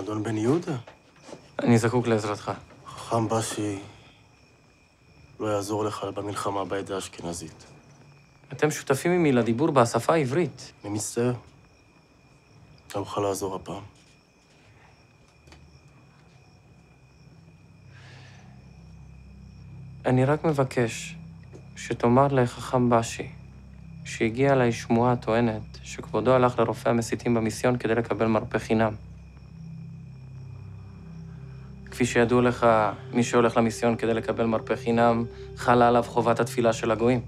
אדון בן יהודה? אני זקוק לעזרתך. חכם בשי לא יעזור לך במלחמה בעדה האשכנזית. אתם שותפים עמי לדיבור בשפה העברית. אני מצטער. לא אוכל לעזור הפעם. אני רק מבקש שתאמר לחכם בשי שהגיעה אליי שמועה הטוענת שכבודו הלך לרופא המסיתים במיסיון כדי לקבל מרפא חינם. כפי שידוע לך, מי שהולך למיסיון כדי לקבל מרפא חינם, חלה עליו חובת התפילה של הגויים.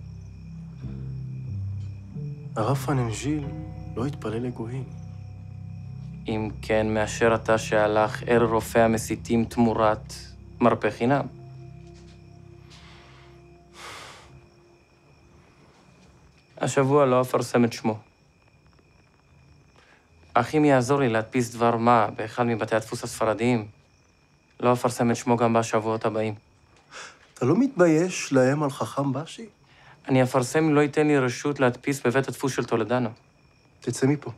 הרב פננג'יל לא התפלל לגויים. אם כן, מאשר אתה שהלך אל רופא המסיתים תמורת מרפא חינם. השבוע לא אפרסם את שמו. אך אם יעזור לי להדפיס דבר מה באחד מבתי הדפוס הספרדיים, לא אפרסם את שמו גם בשבועות הבאים. אתה לא מתבייש לאיים על חכם בשי? אני אפרסם אם לא ייתן לי רשות להדפיס בבית הדפוס של טולדנו. תצא מפה.